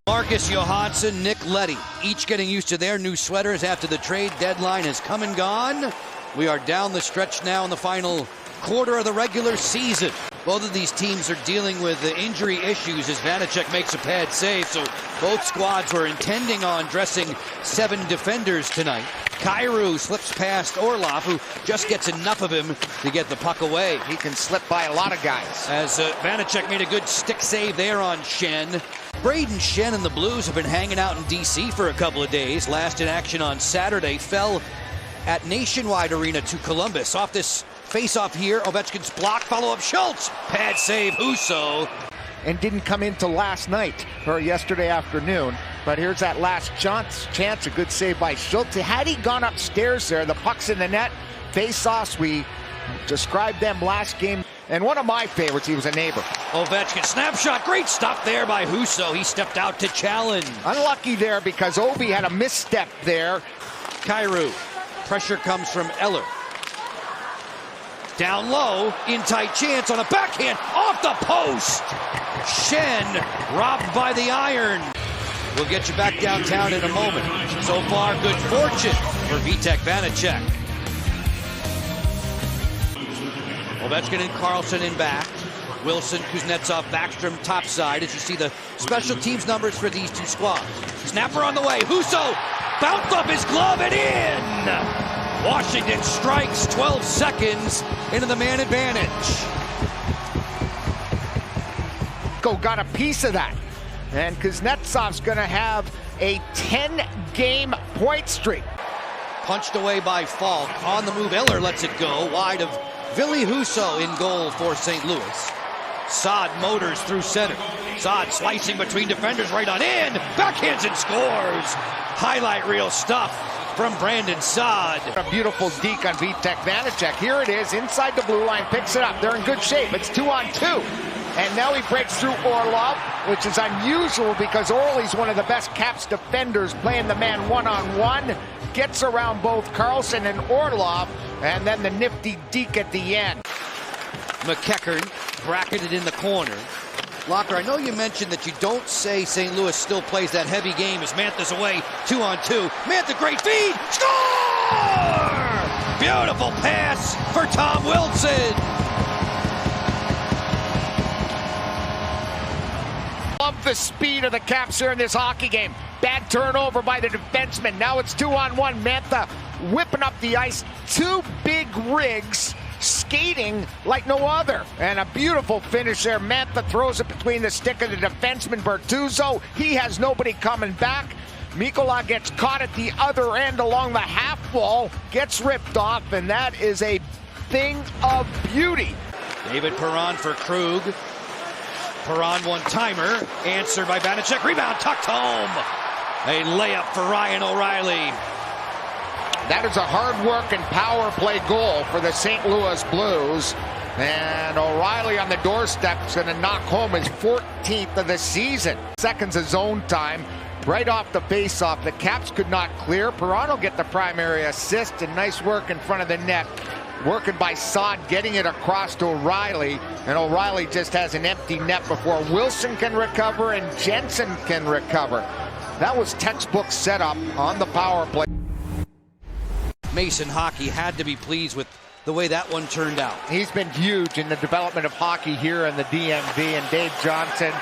Marcus Johansson, Nick Leddy, each getting used to their new sweaters after the trade deadline has come and gone. We are down the stretch now in the final quarter of the regular season. Both of these teams are dealing with injury issues as Vanacek makes a pad save, so both squads were intending on dressing 7 defenders tonight. Kyrou slips past Orlov, who just gets enough of him to get the puck away. He can slip by a lot of guys. As Vanacek made a good stick save there on Shen. Braden Shen and the Blues have been hanging out in D.C. for a couple of days. Last in action on Saturday, fell at Nationwide Arena to Columbus. Off this face-off here, Ovechkin's block, follow-up Schultz. Pad save, Husso. And didn't come into last night or yesterday afternoon. But here's that last chance, a good save by Schultz. Had he gone upstairs there, the puck's in the net. Face-offs, we described them last game. And one of my favorites, he was a neighbor. Ovechkin, snapshot, great stop there by Husso. He stepped out to challenge. Unlucky there because Obi had a misstep there. Kyrou, pressure comes from Eller. Down low, in tight chance on a backhand, off the post. Shen, robbed by the iron. We'll get you back downtown in a moment. So far, good fortune for Vitek Vanacek. Ovechkin and Carlson in back. Wilson, Kuznetsov, Backstrom topside as you see the special teams numbers for these two squads. Snapper on the way, Husso bounced up his glove and in! Washington strikes 12 seconds into the man advantage. Got a piece of that. And Kuznetsov's going to have a 10-game point streak. Punched away by Falk. On the move, Eller lets it go. Wide of Ville Husso in goal for St. Louis. Saad motors through center. Saad slicing between defenders right on in. Backhands and scores. Highlight reel stuff from Brandon Saad. A beautiful deke on Vitek Vanacek. Here it is, inside the blue line, picks it up. They're in good shape. It's 2-on-2. And now he breaks through Orlov, which is unusual because Orly's one of the best Caps defenders playing the man one-on-one. Gets around both Carlson and Orlov, and then the nifty deke at the end. McEachern bracketed in the corner. Locker, I know you mentioned that you don't say St. Louis still plays that heavy game as Mantha's away, 2-on-2. Mantha, great feed, score! Beautiful pass for Tom Wilson. Love the speed of the Caps here in this hockey game. Bad turnover by the defenseman. Now it's 2-on-1. Mantha whipping up the ice. 2 big rigs, skating like no other. And a beautiful finish there. Mantha throws it between the stick of the defenseman Bertuzzo. He has nobody coming back. Mikkola gets caught at the other end along the half wall, gets ripped off, and that is a thing of beauty. David Perron for Krug. Perron one-timer, answered by Vanacek. Rebound tucked home. A layup for Ryan O'Reilly. That is a hard work and power play goal for the St. Louis Blues. And O'Reilly on the doorstep is going to knock home his 14th of the season. Seconds of zone time. Right off the face-off, the Caps could not clear. Perron will get the primary assist, and nice work in front of the net. Working by Saad, getting it across to O'Reilly, and O'Reilly just has an empty net before Wilson can recover and Jensen can recover. That was textbook setup on the power play. Mason Hockey had to be pleased with the way that one turned out. He's been huge in the development of hockey here in the DMV, and Dave Johnson,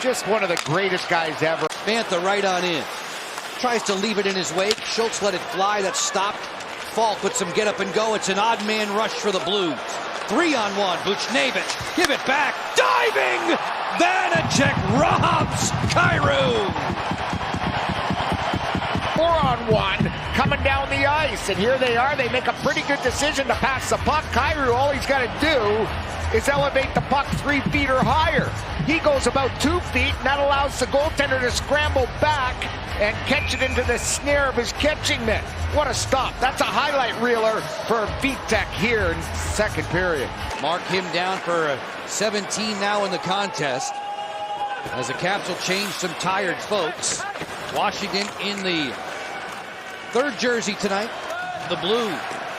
just one of the greatest guys ever. Mantha right on in. Tries to leave it in his wake. Schultz let it fly. That's stopped. Falk with some get up and go. It's an odd man rush for the Blues. 3-on-1. Buchnevich. Give it back. Diving! Vanacek robs Kyrou. 4-on-1 coming down the ice. And here they are. They make a pretty good decision to pass the puck. Kyrou, all he's got to do is elevate the puck 3 feet or higher. He goes about 2 feet, and that allows the goaltender to scramble back and catch it into the snare of his catching net. What a stop. That's a highlight reeler for Vitek here in second period. Mark him down for 17 now in the contest. As the Caps will change some tired folks. Washington in the 3rd jersey tonight. The blue.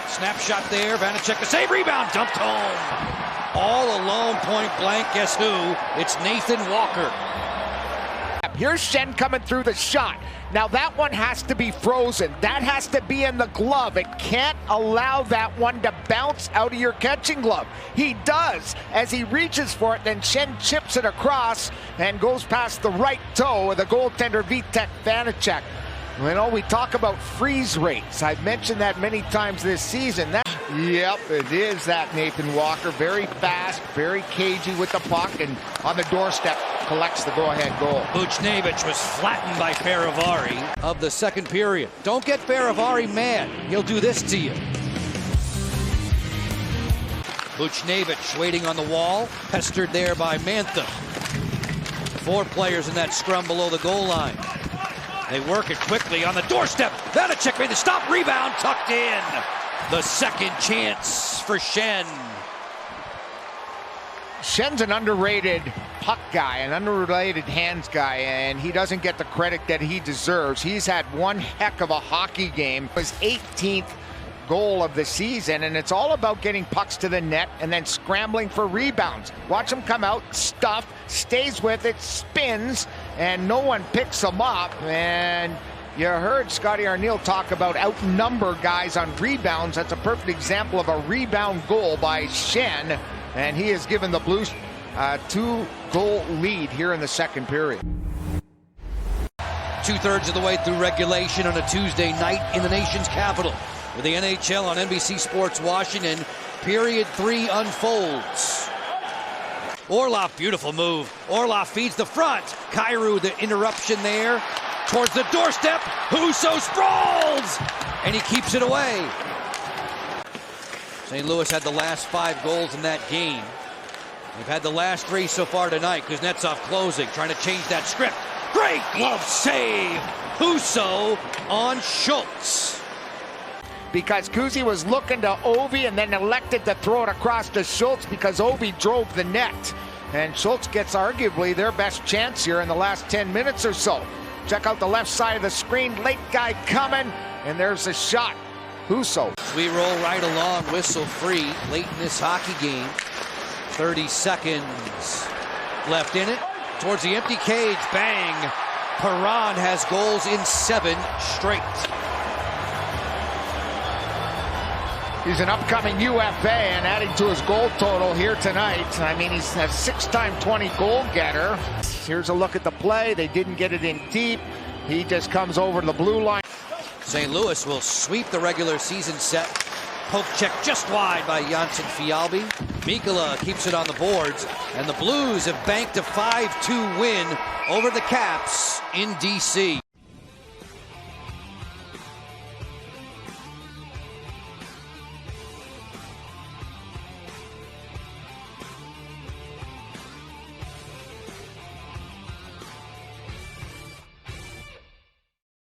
Snapshot there. Vanacek the save. Rebound. Dumped home. All alone, point blank. Guess who? It's Nathan Walker. Here's Schenn coming through the shot. Now that one has to be frozen. That has to be in the glove. It can't allow that one to bounce out of your catching glove. He does as he reaches for it, then Schenn chips it across and goes past the right toe of the goaltender Vitek Vanacek. You know, we talk about freeze rates. I've mentioned that many times this season. Yep, it is that Nathan Walker. Very fast, very cagey with the puck, and on the doorstep collects the go-ahead goal. Buchnevich was flattened by Faravari of the second period. Don't get Faravari mad. He'll do this to you. Buchnevich waiting on the wall, pestered there by Mantha. 4 players in that scrum below the goal line. They work it quickly on the doorstep. Vanacek made the stop, rebound, tucked in. The second chance for Schenn. Schenn's an underrated puck guy, an underrated hands guy, and he doesn't get the credit that he deserves. He's had one heck of a hockey game. His 18th goal of the season, and it's all about getting pucks to the net and then scrambling for rebounds. Watch him come out, stuff, stays with it, spins, and no one picks him up. And you heard Scotty Arniel talk about outnumber guys on rebounds. That's a perfect example of a rebound goal by Schenn, and he has given the Blues a 2-goal lead here in the second period. 2/3 of the way through regulation on a Tuesday night in the nation's capital. With the NHL on NBC Sports Washington, period 3 unfolds. Orlov, beautiful move. Orlov feeds the front. Kyrou, the interruption there. Towards the doorstep. Husso sprawls! And he keeps it away. St. Louis had the last 5 goals in that game. They've had the last 3 so far tonight. Kuznetsov closing, trying to change that script. Great glove save! Husso on Schultz. Because Kuzi was looking to Ovi and then elected to throw it across to Schultz because Ovi drove the net. And Schultz gets arguably their best chance here in the last 10 minutes or so. Check out the left side of the screen. Late guy coming, and there's a shot. Husso. We roll right along, whistle free, late in this hockey game. 30 seconds left in it. Towards the empty cage, bang. Perron has goals in 7 straight. He's an upcoming UFA and adding to his goal total here tonight. I mean, he's a 6-time 20 goal getter. Here's a look at the play. They didn't get it in deep. He just comes over to the blue line. St. Louis will sweep the regular season set. Poke check just wide by Janssen Fialbi. Mikkola keeps it on the boards, and the Blues have banked a 5-2 win over the Caps in D.C.